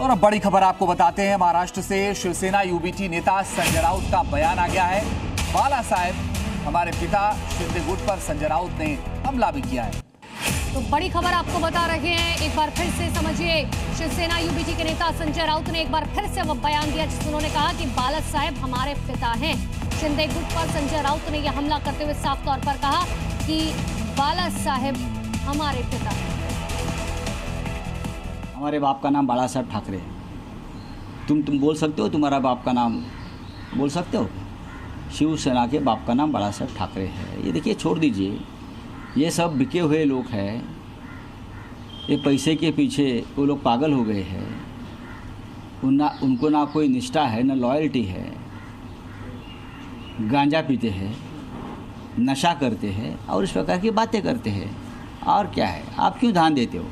और अब बड़ी खबर आपको बताते हैं। महाराष्ट्र से शिवसेना यूबीटी नेता संजय राउत का बयान आ गया है। बाला साहेब हमारे पिता शिंदे गुट पर संजय राउत ने हमला भी किया है। तो बड़ी खबर आपको बता रहे हैं, एक बार फिर से समझिए। शिवसेना यूबीटी के नेता संजय राउत ने एक बार फिर से वह बयान दिया जिसमें उन्होंने कहा कि बाला साहेब हमारे पिता हैं। शिंदे गुट पर संजय राउत ने यह हमला करते हुए साफ तौर पर कहा कि बाला साहेब हमारे पिता हैं। हमारे बाप का नाम बाला साहेब ठाकरे है। तुम बोल सकते हो, तुम्हारा बाप का नाम बोल सकते हो? शिवसेना के बाप का नाम बाला साहेब ठाकरे है। ये देखिए, छोड़ दीजिए, ये सब बिके हुए लोग हैं। ये पैसे के पीछे वो लोग पागल हो गए हैं। उनको ना कोई निष्ठा है, ना लॉयल्टी है। गांजा पीते हैं, नशा करते हैं और इस प्रकार की बातें करते हैं। और क्या है, आप क्यों ध्यान देते हो?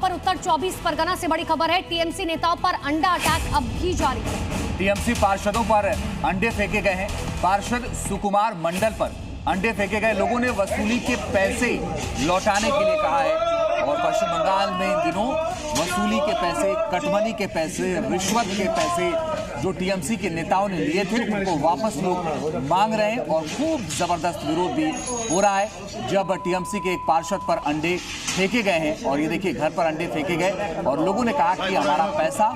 पर उत्तर 24 परगना से बड़ी खबर है, टीएमसी नेताओं पर अंडा अटैक अब भी जारी है। टीएमसी पार्षदों पर अंडे फेंके गए हैं। पार्षद सुकुमार मंडल पर अंडे फेंके गए। लोगों ने वसूली के पैसे लौटाने के लिए कहा है। और पश्चिम बंगाल में इन दिनों वसूली के पैसे, कटमनी के पैसे, रिश्वत के पैसे जो टीएमसी के नेताओं ने लिए थे उनको वापस लोग मांग रहे हैं। और खूब जबरदस्त विरोध भी हो रहा है जब टीएमसी के एक पार्षद पर अंडे फेंके गए हैं। और ये देखिए, घर पर अंडे फेंके गए और लोगों ने कहा कि हमारा पैसा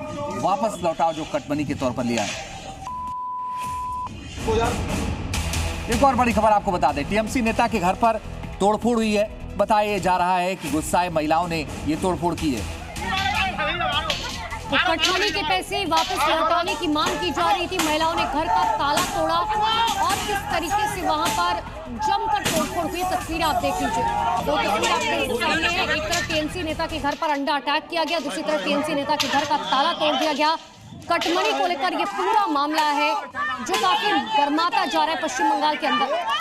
वापस लौटाओ जो कटमनी के तौर पर लिया है। एक और बड़ी खबर आपको बता दें, टीएमसी नेता के घर पर तोड़फोड़ हुई है। बताया जा रहा है कि गुस्साए महिलाओं ने ये तोड़फोड़ की है। तो कटमनी के पैसे वापस लौटाने की मांग की जा रही थी। महिलाओं ने घर का ताला तोड़ा और किस तरीके से वहां पर जमकर तोड़फोड़ हुई, तस्वीर आप देख लीजिए। दो तस्वीर आपके सामने है। एक तरफ टीएमसी नेता के घर पर अंडा अटैक किया गया, दूसरी तरफ टीएमसी नेता के घर का ताला तोड़ दिया गया। कटमनी को लेकर ये पूरा मामला है जो काफी गर्माता जा रहा है पश्चिम बंगाल के अंदर।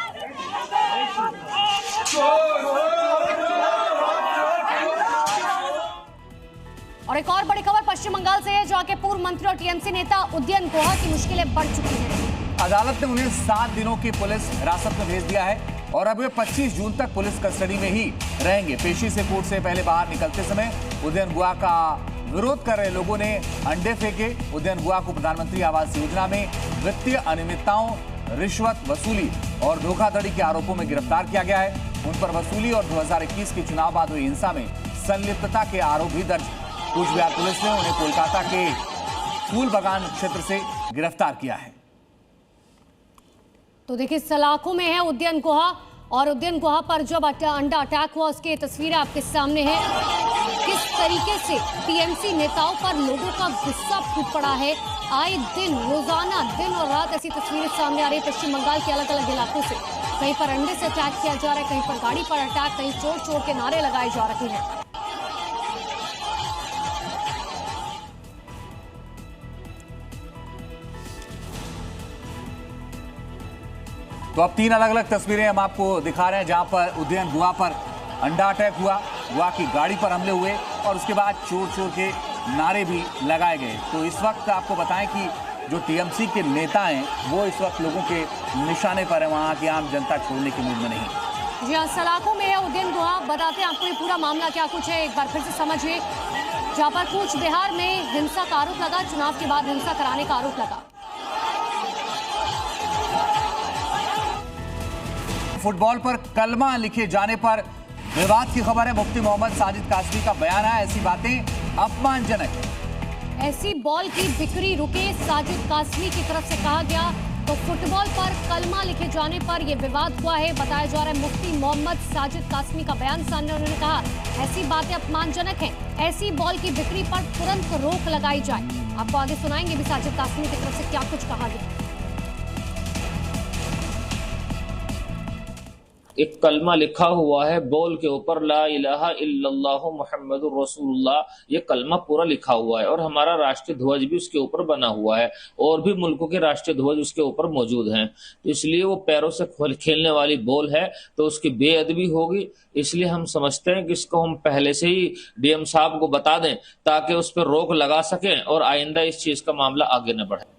और एक और बड़ी खबर पश्चिम बंगाल से है, जहां के पूर्व मंत्री और टीएमसी नेता उदयन गुहा की मुश्किलें बढ़ चुकी हैं। अदालत ने उन्हें 7 दिनों की पुलिस हिरासत में भेज दिया है और अब वे 25 जून तक पुलिस कस्टडी में ही रहेंगे। पेशी से कोर्ट से पहले बाहर निकलते समय उदयन गुहा का विरोध कर रहे लोगों ने अंडे फेंके। उदयन गुहा को प्रधानमंत्री आवास योजना में वित्तीय अनियमितताओं, रिश्वत वसूली और धोखाधड़ी के आरोपों में गिरफ्तार किया गया है। उन पर वसूली और 2021 के चुनाव बाद हुई हिंसा में संलिप्तता के आरोप भी दर्ज। कूच बिहार पुलिस ने उन्हें कोलकाता के फूल बागान क्षेत्र से गिरफ्तार किया है। तो देखिए, सलाखों में है उदयन गुहा और उदयन गुहा पर जब अंडा अटैक हुआ उसकी तस्वीरें आपके सामने है। किस तरीके से टीएमसी नेताओं पर लोगों का गुस्सा फूट पड़ा है। आए दिन, रोजाना दिन और रात ऐसी तस्वीरें सामने आ रही है पश्चिम बंगाल के अलग अलग इलाकों से। कहीं पर अंडे से अटैक किया जा रहा है, कहीं पर गाड़ी पर अटैक, कहीं चोर चोर के नारे लगाए जा रहे हैं। तो अब 3 अलग अलग तस्वीरें हम आपको दिखा रहे हैं जहां पर उदयन गुहा पर अंडा अटैक हुआ, गुहा की गाड़ी पर हमले हुए और उसके बाद चोर चोर के नारे भी लगाए गए। तो इस वक्त आपको बताएं कि जो टीएमसी के नेता हैं वो इस वक्त लोगों के निशाने पर है, वहां की आम जनता छोड़ने की मूड में नहीं। जी हाँ, सलाखों में है उदयन गुहा। बताते हैं आपको ये पूरा मामला क्या कुछ है, एक बार फिर से समझिए। जहां पर कूच बिहार में हिंसा का आरोप लगा, चुनाव के बाद हिंसा कराने का आरोप लगा। फुटबॉल पर कलमा लिखे जाने पर विवाद की खबर है। मुफ्ती मोहम्मद साजिद कासमी का बयान है, ऐसी बातें अपमानजनक। ऐसी बॉल की बिक्री रुके, साजिद कासमी की तरफ से कहा गया। तो फुटबॉल पर कलमा लिखे जाने पर यह विवाद हुआ है। बताया जा रहा है मुफ्ती मोहम्मद साजिद कासमी का बयान सामने, उन्होंने कहा ऐसी बातें अपमानजनक हैं, ऐसी बॉल की बिक्री पर तुरंत रोक लगाई जाए। आपको आगे सुनाएंगे भी साजिद कासमी की तरफ से क्या कुछ कहा गया। एक कलमा लिखा हुआ है बॉल के ऊपर, ला इलाहा इल्लल्लाह मुहम्मदुर रसूलुल्लाह। ये कलमा पूरा लिखा हुआ है और हमारा राष्ट्रीय ध्वज भी उसके ऊपर बना हुआ है और भी मुल्कों के राष्ट्रीय ध्वज उसके ऊपर मौजूद हैं। तो इसलिए वो पैरों से खेलने वाली बॉल है तो उसकी बेअदबी होगी। इसलिए हम समझते हैं कि इसको हम पहले से ही डीएम साहब को बता दें ताकि उस पर रोक लगा सकें और आइंदा इस चीज का मामला आगे न बढ़े।